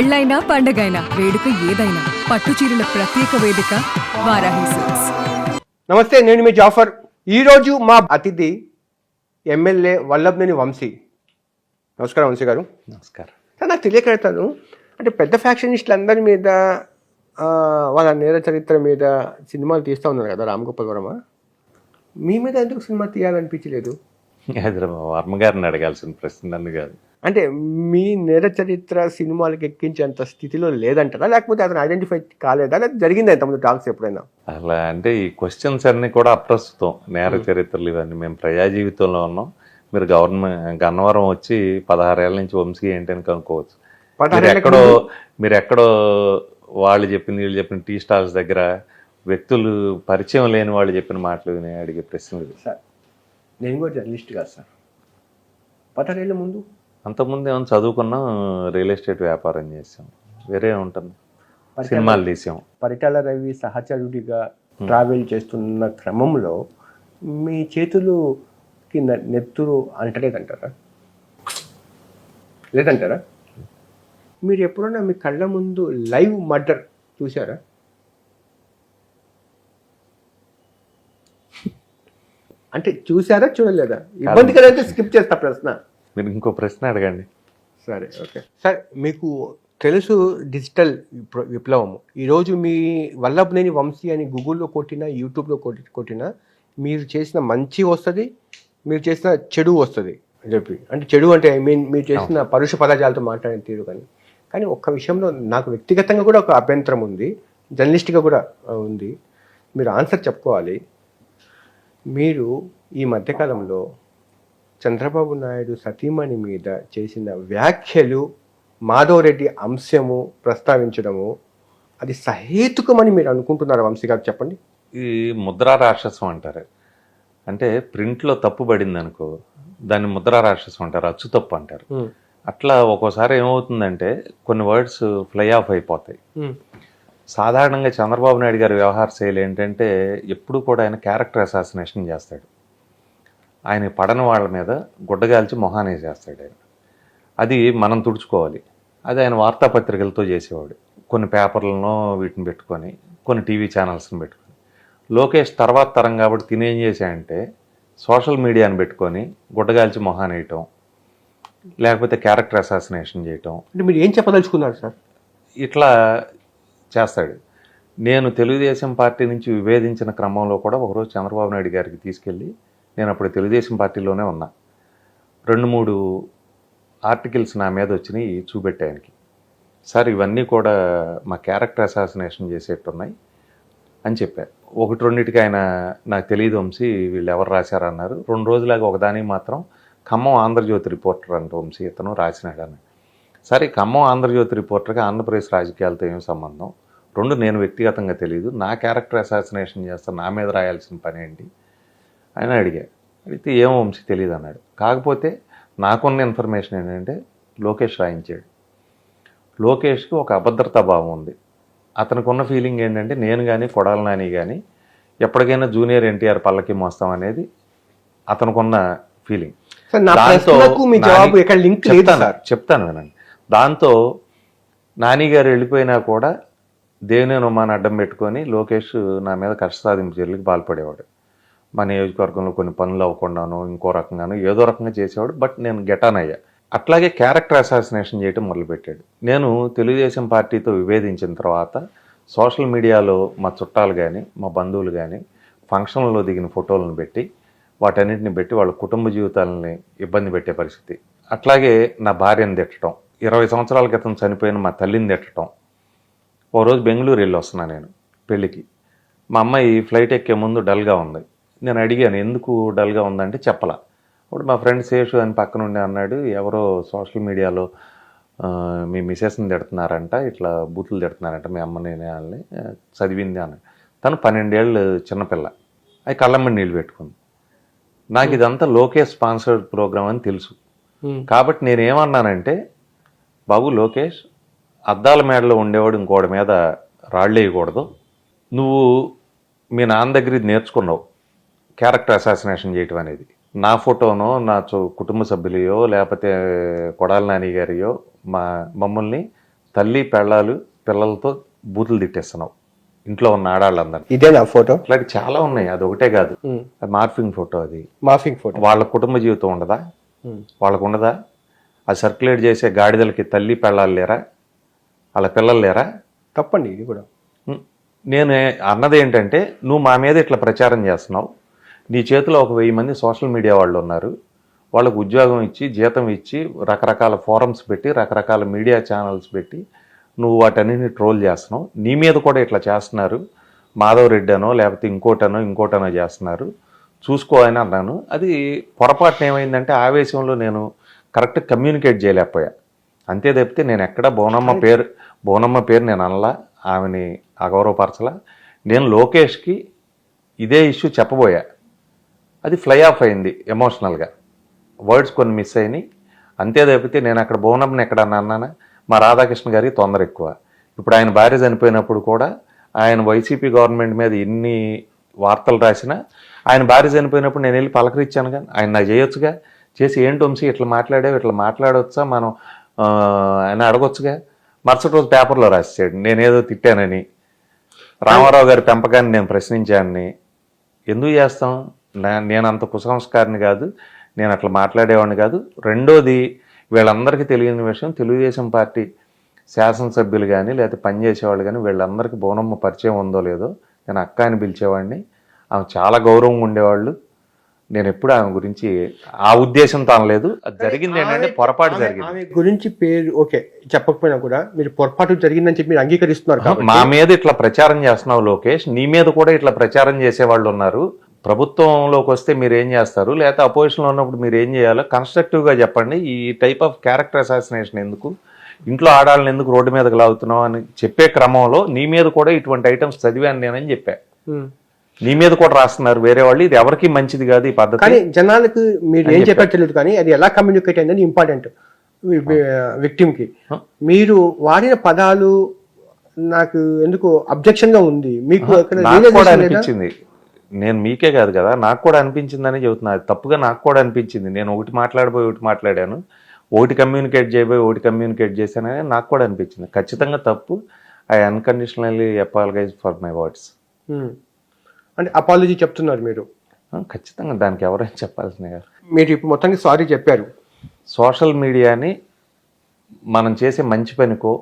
పెళ్ళైనా పండగైనా వేడుక ఏదైనా పట్టు చీరల ప్రత్యేక వేదిక వారాహి సిల్క్స్. నమస్తే, నేను మీ జాఫర్. ఈరోజు మా అతిథి ఎమ్మెల్యే వల్లభనేని వంశీ. నమస్కారం వంశీ గారు. నమస్కారం సార్, నాకు తెలియకడతాను అంటే పెద్ద ఫ్యాక్షనిస్టులు అందరి మీద వాళ్ళ నేర చరిత్ర మీద సినిమాలు తీస్తూ ఉన్నారు కదా రామ్ గోపాల్ వర్మ. మీ మీద ఎందుకు సినిమా తీయాలనిపించలేదు? వర్మ గారిని అడగాల్సిన ప్రశ్న నన్ను కాదు. అంటే మీ నేర చరిత్ర సినిమాలకు ఎక్కించేంత స్థితిలో లేదంటారా, లేకపోతే అతను ఐడెంటిఫై కాలేదా, లేదా జరిగిందా ఇంతకుముందు టాక్స్ ఎప్పుడైనా? అలా అంటే ఈ క్వశ్చన్స్ అన్ని కూడా అప్రస్తుతం. నేర చరిత్రలు ఇవన్నీ మేము ప్రజా జీవితంలో ఉన్నాం. మీరు గన్నవరం వచ్చి 16 ఏళ్ల నుంచి వంశీ ఏంటని కనుక్కోవచ్చు. మీరు ఎక్కడో వాళ్ళు చెప్పింది వీళ్ళు చెప్పిన టీ స్టాల్స్ దగ్గర వ్యక్తులు పరిచయం లేని వాళ్ళు చెప్పిన మాటలు అడిగే ప్రశ్నలు. సార్, నేను కూడా జర్నలిస్ట్ కాదు సార్. 16 ఏళ్ళ ముందు అంతకుముందు ఏమైనా చదువుకున్నాం, రియల్ ఎస్టేట్ వ్యాపారం చేసాం, వేరే ఉంటుంది, సినిమాలు తీసాం. పరిటాల రవి సహచరుడిగా ట్రావెల్ చేస్తున్న క్రమంలో మీ చేతులుకి నెత్తురు అంటలేదంటారా? లేదంటారా? మీరు ఎప్పుడన్నా మీ కళ్ళ ముందు లైవ్ మర్డర్ చూసారా? అంటే చూసారా, చూడలేదా? ఇబ్బందికర అయితే స్కిప్ చేస్తా ప్రశ్న. మీరు ఇంకో ప్రశ్న అడగండి. సరే, ఓకే సార్. మీకు తెలుసు డిజిటల్ విప్లవము. ఈరోజు మీ వల్లభనేని వంశీ అని గూగుల్లో కొట్టినా, యూట్యూబ్లో కొట్టినా మీరు చేసిన మంచి వస్తుంది, మీరు చేసిన చెడు వస్తుంది అని చెప్పి. అంటే చెడు అంటే ఐ మీన్ మీరు చేసిన పరుష పదజాలతో మాట్లాడిన తీరు. కానీ ఒక్క విషయంలో నాకు వ్యక్తిగతంగా కూడా ఒక అభ్యంతరం ఉంది, జర్నలిస్ట్గా కూడా ఉంది. మీరు ఆన్సర్ చెప్పుకోవాలి. మీరు ఈ మధ్యకాలంలో చంద్రబాబు నాయుడు సతీమణి మీద చేసిన వ్యాఖ్యలు, మాధవరెడ్డి అంశము ప్రస్తావించడము, అది సహేతుకమని మీరు అనుకుంటున్నారా వంశీ గారు? చెప్పండి. ఈ ముద్రా రాక్షసం అంటారు. అంటే ప్రింట్లో తప్పు పడింది అనుకో, దాన్ని ముద్రా రాక్షసం అంటారు, అచ్చు తప్పు అంటారు. అట్లా ఒక్కోసారి ఏమవుతుందంటే కొన్ని వర్డ్స్ ఫ్లై ఆఫ్ అయిపోతాయి. సాధారణంగా చంద్రబాబు నాయుడు గారి వ్యవహార శైలి ఏంటంటే ఎప్పుడు కూడా ఆయన క్యారెక్టర్ అసాసినేషన్ చేస్తాడు. ఆయన పడని వాళ్ళ మీద గుడ్డగాల్చి మొహానే చేస్తాడు ఆయన. అది మనం తుడుచుకోవాలి. అది ఆయన వార్తాపత్రికలతో చేసేవాడు. కొన్ని పేపర్లను వీటిని పెట్టుకొని, కొన్ని టీవీ ఛానల్స్ని పెట్టుకొని. లోకేష్ తర్వాత తరం కాబట్టి తినేం చేశాయంటే సోషల్ మీడియాని పెట్టుకొని గుడ్డగాల్చి మొహాన్ని వేయటం, లేకపోతే క్యారెక్టర్ అసాసినేషన్ చేయటం. అంటే మీరు ఏం చెప్పదలుచుకున్నారు సార్? ఇట్లా చేస్తాడు. నేను తెలుగుదేశం పార్టీ నుంచి విభేదించిన క్రమంలో కూడా ఒకరోజు చంద్రబాబు నాయుడు గారికి తీసుకెళ్ళి, నేను అప్పుడు తెలుగుదేశం పార్టీలోనే ఉన్నా, 2-3 ఆర్టికల్స్ నా మీద వచ్చినాయి చూపెట్టే ఆయనకి. సార్, ఇవన్నీ కూడా మా క్యారెక్టర్ అసాసినేషన్ చేసేట్టున్నాయి అని చెప్పారు. 1-2 ఆయన నాకు తెలియదు వంశీ వీళ్ళు ఎవరు రాశారన్నారు. 2 రోజులాగా ఒకదానికి మాత్రం ఖమ్మం ఆంధ్రజ్యోతి రిపోర్టర్ అంట వంశీ ఇతను రాసినాడని. సరే, ఖమ్మం ఆంధ్రజ్యోతి రిపోర్టర్గా ఆంధ్రప్రదేశ్ రాజకీయాలతో ఏం సంబంధం? 2 నేను వ్యక్తిగతంగా తెలియదు, నా క్యారెక్టర్ అసాసినేషన్ చేస్తా, నా మీద రాయాల్సిన పని ఏంటి అని అడిగితే ఏమో వంశీ తెలియదు అన్నాడు. కాకపోతే నాకున్న ఇన్ఫర్మేషన్ ఏంటంటే లోకేష్ రాయించాడు. లోకేష్కి ఒక అభద్రతా భావం ఉంది. అతనికి ఉన్న ఫీలింగ్ ఏంటంటే నేను కానీ కొడాలి నాని కానీ ఎప్పటికైనా జూనియర్ ఎన్టీఆర్ పల్లకి మోస్తాం అనేది అతనుకున్న ఫీలింగ్. చెప్తాను వినండి. దాంతో నాని గారు వెళ్ళిపోయినా కూడా దేవినేని ఉమాని అడ్డం పెట్టుకొని లోకేష్ నా మీద కష్ట సాధింపు చర్యలకు పాల్పడేవాడు. మా నియోజకవర్గంలో కొన్ని పనులు అవ్వకుండాను, ఇంకో రకంగాను ఏదో రకంగా చేసేవాడు. బట్ నేను గెటాన్ అయ్యా. అట్లాగే క్యారెక్టర్ అసాసినేషన్ చేయటం మొదలుపెట్టాడు. నేను తెలుగుదేశం పార్టీతో విభేదించిన తర్వాత సోషల్ మీడియాలో మా చుట్టాలు కానీ మా బంధువులు కానీ ఫంక్షన్లలో దిగిన ఫోటోలను పెట్టి వాటన్నిటిని పెట్టి వాళ్ళ కుటుంబ జీవితాలని ఇబ్బంది పెట్టే పరిస్థితి. అట్లాగే నా భార్యను తిట్టడం, 20 సంవత్సరాల క్రితం చనిపోయిన మా తల్లిని తిట్టడం. ఓ రోజు బెంగళూరు వెళ్ళి వస్తున్నా నేను పెళ్ళికి. మా అమ్మాయి ఫ్లైట్ ఎక్కే ముందు డల్గా ఉంది. నేను అడిగాను ఎందుకు డల్గా ఉందంటే చెప్పలా. అప్పుడు మా ఫ్రెండ్ శేషు అని పక్కన ఉండి అన్నాడు, ఎవరో సోషల్ మీడియాలో మీ మిసెస్ని తిడుతున్నారంట, ఇట్లా బూతులు తిడుతున్నారంట మీ అమ్మని వాళ్ళని చదివింది అన్నాడు. తను 12 ఏళ్ళు చిన్నపిల్ల, అది కళ్ళమ్మని నీళ్ళు పెట్టుకుంది. నాకు ఇదంతా లోకేష్ స్పాన్సర్డ్ ప్రోగ్రామ్ అని తెలుసు. కాబట్టి నేనేమన్నానంటే, బాబు లోకేష్, అద్దాల మేడలో ఉండేవాడు ఇంకోటి మీద రాళ్ళు వేయకూడదు. నువ్వు మీ నాన్న దగ్గర ఇది నేర్చుకున్నావు, క్యారెక్టర్ అసాసినేషన్ చేయటం అనేది. నా ఫోటోనో నా కుటుంబ సభ్యులయో లేకపోతే కొడాలి నాని గారియో మమ్మల్ని తల్లి పెళ్ళాలు పిల్లలతో బూతులు తిట్టేస్తున్నావు ఇంట్లో ఉన్న ఆడాళ్ళందరినీ. ఇదే నా ఫోటో. ఇట్లాంటి చాలా ఉన్నాయి, అది ఒకటే కాదు. అది మార్ఫింగ్ ఫోటో. అది మార్ఫింగ్ ఫోటో. వాళ్ళ కుటుంబ జీవితం ఉండదా? వాళ్ళకు ఉండదా? అది సర్క్యులేట్ చేసే గాడిదలకి తల్లి పెళ్ళాలు లేరా? వాళ్ళ పిల్లలు లేరా? తప్పండి ఇది కూడా. నేను అన్నది ఏంటంటే, నువ్వు మా మీద ఇట్లా ప్రచారం చేస్తున్నావు, నీ చేతిలో ఒక 1000 మంది సోషల్ మీడియా వాళ్ళు ఉన్నారు, వాళ్ళకు ఉద్యోగం ఇచ్చి జీతం ఇచ్చి రకరకాల ఫోరమ్స్ పెట్టి రకరకాల మీడియా ఛానల్స్ పెట్టి నువ్వు వాటన్నిటిని ట్రోల్ చేస్తున్నావు. నీ మీద కూడా ఇట్లా చేస్తున్నారు, మాధవ్ రెడ్డి అనో లేకపోతే ఇంకోటనో చేస్తున్నారు, చూసుకో అని అన్నాను. అది పొరపాటున ఏమైందంటే ఆవేశంలో నేను కరెక్ట్ కమ్యూనికేట్ చేయలేకపోయా, అంతే తప్పితే నేను ఎక్కడ బోనమ్మ పేరు నేను అనలా, ఆమెని అగౌరవపరచలా. నేను లోకేష్కి ఇదే ఇష్యూ చెప్పబోయా, అది ఫ్లై ఆఫ్ అయింది ఎమోషనల్గా, వర్డ్స్ కొన్ని మిస్ అయినాయి, అంతే తప్పితే నేను అక్కడ బోనమ్మని ఎక్కడ అన్నానా? మా రాధాకృష్ణ గారికి తొందర ఎక్కువ. ఇప్పుడు ఆయన భార్య చనిపోయినప్పుడు కూడా ఆయన వైసీపీ గవర్నమెంట్ మీద ఎన్ని వార్తలు రాసినా ఆయన భార్య చనిపోయినప్పుడు నేను వెళ్ళి పలకరించానుగా, ఆయన నాకు చేయొచ్చుగా, చేసి ఏంటి వంశీ ఇట్లా మాట్లాడావు, ఇట్లా మాట్లాడవచ్చా మనం అని అడగొచ్చుగా. మరుసటి రోజు పేపర్లో రాసాడు నేనేదో తిట్టానని, రామారావు గారి పెంపకాన్ని నేను ప్రశ్నించానని. ఎందుకు చేస్తాం? నేను అంత కుసంస్కారిని కాదు, నేను అట్లా మాట్లాడేవాడిని కాదు. రెండోది, వీళ్ళందరికీ తెలియని విషయం, తెలుగుదేశం పార్టీ శాసనసభ్యులు కానీ లేకపోతే పనిచేసేవాళ్ళు కానీ వీళ్ళందరికీ బోనమ్మ పరిచయం ఉందో లేదో, నేను అక్క అని పిలిచేవాడిని, ఆమె చాలా గౌరవంగా ఉండేవాళ్ళు. నేను ఎప్పుడు ఆమె గురించి ఆ ఉద్దేశంతో అనలేదు. అది జరిగింది ఏంటంటే పొరపాటు జరిగింది. ఆమె గురించి పేరు ఓకే చెప్పకపోయినా కూడా మీరు పొరపాటు జరిగిందని చెప్పి మీరు అంగీకరిస్తున్నారు. మా మీద ఇట్లా ప్రచారం చేస్తున్నావు లోకేష్, నీ మీద కూడా ఇట్లా ప్రచారం చేసేవాళ్ళు ఉన్నారు. ప్రభుత్వంలోకి వస్తే మీరు ఏం చేస్తారు, లేకపోతే అపోజిషన్లో ఉన్నప్పుడు మీరు ఏం చేయాలో కన్స్ట్రక్టివ్గా చెప్పండి. ఈ టైప్ ఆఫ్ క్యారెక్టర్ అసాసినేషన్ ఎందుకు, ఇంట్లో ఆడాలని ఎందుకు రోడ్డు మీదకి లాగుతున్నావు అని చెప్పే క్రమంలో నీ మీద కూడా ఇటువంటి ఐటమ్స్ చదివాను నేనని చెప్పా. నీ మీద కూడా రాస్తున్నారు వేరే వాళ్ళు, ఇది ఎవరికి మంచిది కాదు ఈ పద్ధతి. కానీ జనాలకు మీరు ఏం చెప్పారు తెలియదు, కానీ అది ఎలా కమ్యూనికేట్ అయిందని ఇంపార్టెంట్ విక్టిమ్ కి. మీరు వాడిన పదాలు నాకు ఎందుకు అబ్జెక్షన్ గా ఉంది. మీకు అనిపించింది, నేను మీకే కాదు కదా నాకు కూడా అనిపించిందని చెబుతున్నా. అది తప్పుగా నాకు కూడా అనిపించింది. నేను ఒకటి మాట్లాడబోయి ఒకటి మాట్లాడాను, ఒకటి కమ్యూనికేట్ చేయబోయి ఒకటి కమ్యూనికేట్ చేశానని నాకు కూడా అనిపించింది. ఖచ్చితంగా తప్పు. I unconditionally apologize for my words. అంటే అపాలజీ చెప్తున్నారు మీరు? ఖచ్చితంగా, దానికి ఎవరైనా చెప్పాల్సిందే కదా. మీరు ఇప్పుడు మొత్తానికి సారీ చెప్పారు. సోషల్ మీడియాని మనం చేసే మంచి పనికో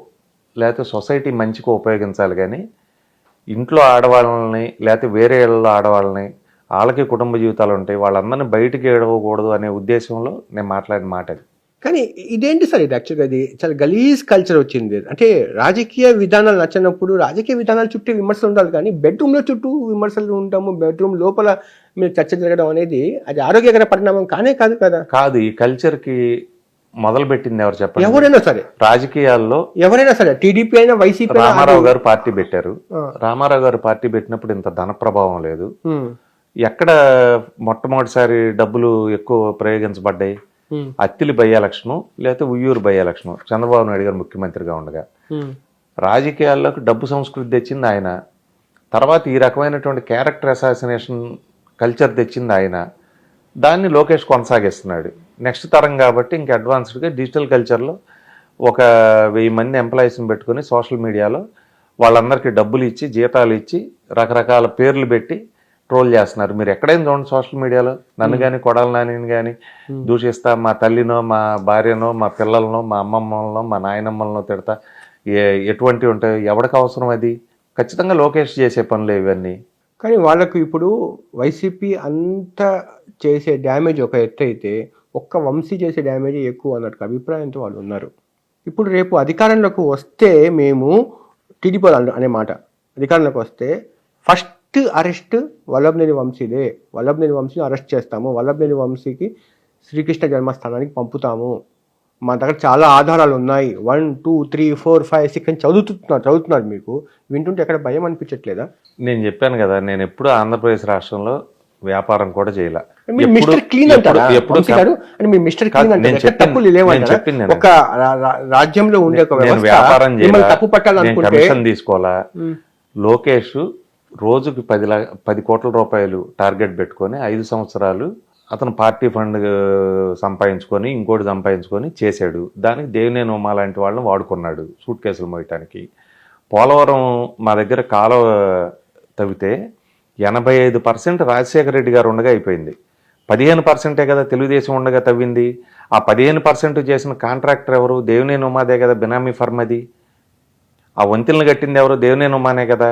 లేకపోతే సొసైటీ మంచికో ఉపయోగించాలి, కానీ ఇంట్లో ఆడవాళ్ళని లేకపోతే వేరే ఇళ్ళలో ఆడవాళ్ళని, వాళ్ళకి కుటుంబ జీవితాలు ఉంటాయి, వాళ్ళందరినీ బయటికి ఏడవకూడదు అనే ఉద్దేశంలో నేను మాట్లాడిన మాట అది. కానీ ఇదేంటి సార్, ఇది యాక్చువల్గా ఇది చాలా గలీజ్ కల్చర్ వచ్చింది. అంటే రాజకీయ విధానాలు నచ్చినప్పుడు రాజకీయ విధానాల చుట్టూ విమర్శలు ఉండాలి, కానీ బెడ్రూమ్లో చుట్టూ విమర్శలు ఉంటాము, బెడ్రూమ్ లోపల మీరు చర్చ జరగడం అనేది అది ఆరోగ్యకర పరిణామం కానే కాదు కదా. కాదు, ఈ కల్చర్కి మొదలు పెట్టింది ఎవరు చెప్పండి? ఎవరైనా సరే రాజకీయాల్లో, ఎవరైనా సరే టీడీపీ అయినా వైసీపీ. రామారావు గారు పార్టీ పెట్టారు. రామారావు గారు పార్టీ పెట్టినప్పుడు ఇంత ధన ప్రభావం లేదు. ఎక్కడ మొట్టమొదటిసారి డబ్బులు ఎక్కువ ప్రయోగించబడ్డాయి? అత్తిలి బై ఎలక్షన్ లేకపోతే ఉయ్యూరు బై ఎలక్షన్, చంద్రబాబు నాయుడు గారు ముఖ్యమంత్రిగా ఉండగా. రాజకీయాల్లోకి డబ్బు సంస్కృతి తెచ్చింది ఆయన. తర్వాత ఈ రకమైనటువంటి క్యారెక్టర్ అసాసినేషన్ కల్చర్ తెచ్చింది ఆయన. దాన్ని లోకేష్ కొనసాగిస్తున్నాడు. నెక్స్ట్ తరం కాబట్టి ఇంక అడ్వాన్స్డ్గా డిజిటల్ కల్చర్లో ఒక 1000 మంది ఎంప్లాయీస్ని పెట్టుకుని సోషల్ మీడియాలో వాళ్ళందరికీ డబ్బులు ఇచ్చి జీతాలు ఇచ్చి రకరకాల పేర్లు పెట్టి ట్రోల్ చేస్తున్నారు. మీరు ఎక్కడైనా చూడండి సోషల్ మీడియాలో, నన్ను కానీ కొడాలి నానిని కానీ దూషిస్తా, మా తల్లినో మా భార్యనో మా పిల్లలనో మా అమ్మమ్మలనో మా నాయనమ్మలనో తిడతా, ఎటువంటివి ఉంటాయి, ఎవరికి అవసరం అది? ఖచ్చితంగా లోకేష్ చేసే పనులు ఇవన్నీ. కానీ వాళ్ళకు ఇప్పుడు వైసీపీ అంతా చేసే డ్యామేజ్ ఒక ఎత్తు అయితే ఒక్క వంశీ చేసే డ్యామేజ్ ఎక్కువ అన్నట్టు అభిప్రాయంతో వాళ్ళు ఉన్నారు. ఇప్పుడు రేపు అధికారంలోకి వస్తే మేము టీడీపీ అనే మాట అధికారంలోకి వస్తే ఫస్ట్ అరెస్ట్ వల్లభనేని వంశీదే. వల్లభనేని వంశీని అరెస్ట్ చేస్తాము, వల్లభనేని వంశీకి శ్రీకృష్ణ జన్మస్థానానికి పంపుతాము, మా దగ్గర చాలా ఆధారాలు ఉన్నాయి, 1 2 3 4 5 6 అని చదువుతున్నారు. మీకు వింటుంటే ఎక్కడ భయం అనిపించట్లేదా? నేను చెప్పాను కదా, నేను ఎప్పుడు ఆంధ్రప్రదేశ్ రాష్ట్రంలో వ్యాపారం కూడా చేయలే. ఒక రాజ్యంలో ఉండే వ్యాపారం కమిషన్ తీసుకోవాలా? లోకేష్ రోజుకి 10 కోట్ల రూపాయలు టార్గెట్ పెట్టుకొని 5 సంవత్సరాలు అతను పార్టీ ఫండ్ సంపాదించుకొని ఇంకోటి సంపాదించుకొని చేశాడు. దానికి దేవినేని ఉమా లాంటి వాళ్ళని వాడుకున్నాడు సూట్ కేసులు మోయటానికి. పోలవరం మా దగ్గర కాలువ తవ్వితే 85% రాజశేఖర రెడ్డి గారు ఉండగా అయిపోయింది. 15% కదా తెలుగుదేశం ఉండగా తవ్వింది. ఆ 15% చేసిన కాంట్రాక్టర్ ఎవరు? దేవినేని ఉమాదే కదా, బినామీ ఫర్మ్ అది. ఆ వంతెనలు కట్టింది ఎవరు? దేవినేని ఉమానే కదా.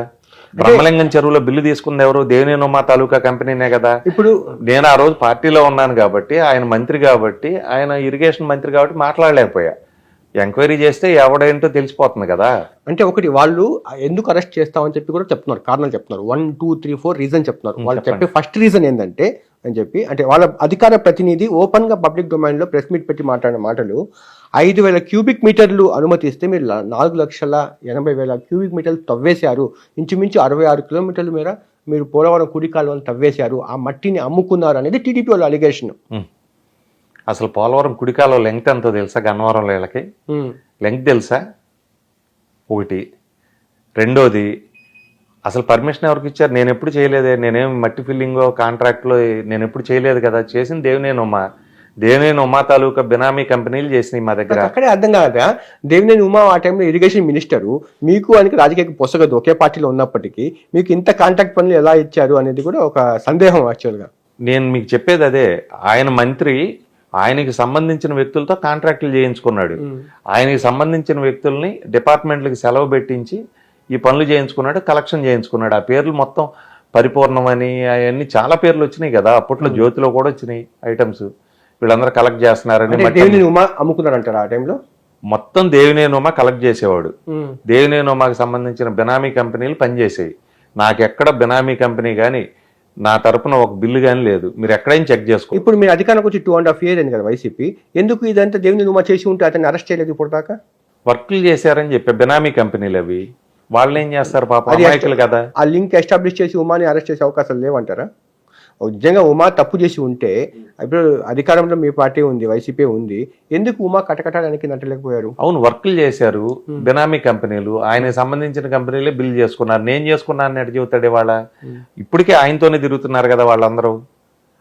బ్రహ్మలింగం చెరువులో బిల్లు తీసుకుంది ఎవరు? దేవినేని ఉమా తాలూకా కంపెనీనే కదా. ఇప్పుడు నేను ఆ రోజు పార్టీలో ఉన్నాను కాబట్టి, ఆయన మంత్రి కాబట్టి, ఆయన ఇరిగేషన్ మంత్రి కాబట్టి మాట్లాడలేకపోయా. ఎంక్వైరీ చేస్తే ఎవడేంటో తెలిసిపోతుంది కదా. అంటే ఒకటి వాళ్ళు ఎందుకు అరెస్ట్ చేస్తామని చెప్పి కూడా చెప్తున్నారు, కారణాలు చెప్తున్నారు. 1, 2, 3, 4 రీజన్ చెప్తున్నారు. వాళ్ళు చెప్పే ఫస్ట్ రీజన్ ఏంటంటే అని చెప్పి, అంటే వాళ్ళ అధికార ప్రతినిధి ఓపెన్ గా పబ్లిక్ డొమైన్ లో ప్రెస్ మీట్ పెట్టి మాట్లాడిన మాటలు, 5,000 క్యూబిక్ మీటర్లు అనుమతిస్తే మీరు 4,80,000 క్యూబిక్ మీటర్లు తవ్వేశారు. ఇంచుమించు 66 కిలోమీటర్ల మేర మీరు పోలవరం కుడి కాలువను తవ్వేశారు, ఆ మట్టిని అమ్ముకున్నారు అనేది టీడీపీ వాళ్ళ అలిగేషన్. అసలు పోలవరం కుడికాలో లెంగ్త్ ఎంతో తెలుసా? గన్నవరం లేళ్ళకి లెంగ్త్ తెలుసా? ఒకటి. రెండోది, అసలు పర్మిషన్ ఎవరికి ఇచ్చారు? నేను ఎప్పుడు చేయలేదే. నేనేం మట్టి ఫిల్లింగో కాంట్రాక్ట్లో నేను ఎప్పుడు చేయలేదు కదా. చేసింది దేవినేని ఉమా తాలూకా బినామీ కంపెనీలు చేసినాయి మా దగ్గర. అక్కడే అర్థం కాక దేవినేని ఉమా ఆ టైంలో ఇరిగేషన్ మినిస్టరు, మీకు ఆయనకి రాజకీయ పొసగదు ఒకే పార్టీలో ఉన్నప్పటికీ మీకు ఇంత కాంట్రాక్ట్ పనులు ఎలా ఇచ్చారు అనేది కూడా ఒక సందేహం యాక్చువల్గా. నేను మీకు చెప్పేది అదే. ఆయన మంత్రి ఆయనకి సంబంధించిన వ్యక్తులతో కాంట్రాక్టులు చేయించుకున్నాడు. ఆయనకి సంబంధించిన వ్యక్తుల్ని డిపార్ట్మెంట్లకు సెలవు పెట్టించి ఈ పనులు చేయించుకున్నాడు, కలెక్షన్ చేయించుకున్నాడు. ఆ పేర్లు మొత్తం పరిపూర్ణమని అవన్నీ చాలా పేర్లు వచ్చినాయి కదా. అప్పట్లో జ్యోతిలో కూడా వచ్చినాయి ఐటమ్స్. వీళ్ళందరూ కలెక్ట్ చేస్తున్నారని దేవినేని ఉమా అమ్ముకున్నారంటారు ఆ టైంలో. మొత్తం దేవినేని ఉమా కలెక్ట్ చేసేవాడు. దేవినేని ఉమాకి సంబంధించిన బినామీ కంపెనీలు పనిచేసాయి. నాకెక్కడ బినామీ కంపెనీ కానీ నా తరపున ఒక బిల్లు కానీ లేదు. మీరు ఎక్కడైనా చెక్ చేసుకో. ఇప్పుడు మీరు అధికారంకి వచ్చి 2.5 years అయింది కదా వైసీపీ, ఎందుకు ఇదంతా దేవినేని ఉమా చేసి ఉంటే అతన్ని అరెస్ట్ చేయలేదు ఇప్పుడు దాకా? వర్కులు చేశారని చెప్పి బినామీ కంపెనీలు అవి. వాళ్ళు ఏం చేస్తారు పాపం, అమాయకులు కదా. ఆ లింక్ ఎస్టాబ్లిష్ చేసి ఉమాని అరెస్ట్ చేసే అవకాశాలు లేవంటారా? నిజంగా ఉమా తప్పు చేసి ఉంటే, ఇప్పుడు అధికారంలో మీ పార్టీ ఉంది, వైసీపీ ఉంది, ఎందుకు ఉమా కటకటానికి నట్టలేకపోయారు? అవును, వర్కులు చేశారు బినామీ కంపెనీలు. ఆయనకు సంబంధించిన కంపెనీలే బిల్ చేసుకున్నారు. నేను చేసుకున్నాను ఎటు చెబుతాడు వాళ్ళ. ఇప్పటికే ఆయనతోనే తిరుగుతున్నారు కదా వాళ్ళందరూ.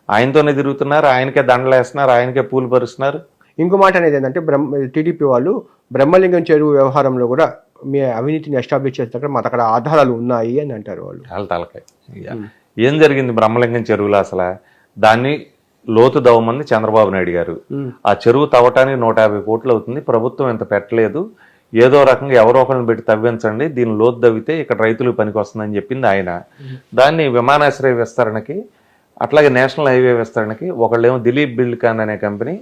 ఆయనతోనే తిరుగుతున్నారు, ఆయనకే దండలేస్తున్నారు, ఆయనకే పూలు పరుస్తున్నారు. ఇంకో మాట అనేది ఏంటంటే, టీడీపీ వాళ్ళు బ్రహ్మలింగం చెరువు వ్యవహారంలో కూడా మీ అవినీతిని ఎస్టాబ్లిష్ చేస్తే మాకు అక్కడ ఆధారాలు ఉన్నాయి అని అంటారు వాళ్ళు. వాళ్ళ తలకాయ. ఏం జరిగింది బ్రహ్మలింగం చెరువులో? అసలు దాన్ని లోతు దవ్వమంది చంద్రబాబు నాయుడు గారు. ఆ చెరువు తవ్వటానికి 150 కోట్లు అవుతుంది, ప్రభుత్వం ఇంత పెట్టలేదు, ఏదో రకంగా ఎవరో ఒకరిని పెట్టి తవ్వించండి, దీన్ని లోతు తవ్వితే ఇక్కడ రైతులకు పనికి వస్తుందని చెప్పింది ఆయన. దాన్ని విమానాశ్రయ విస్తరణకి, అట్లాగే నేషనల్ హైవే విస్తరణకి ఒకళ్ళేమో దిలీప్ బిల్డ్కాన్ అనే కంపెనీ,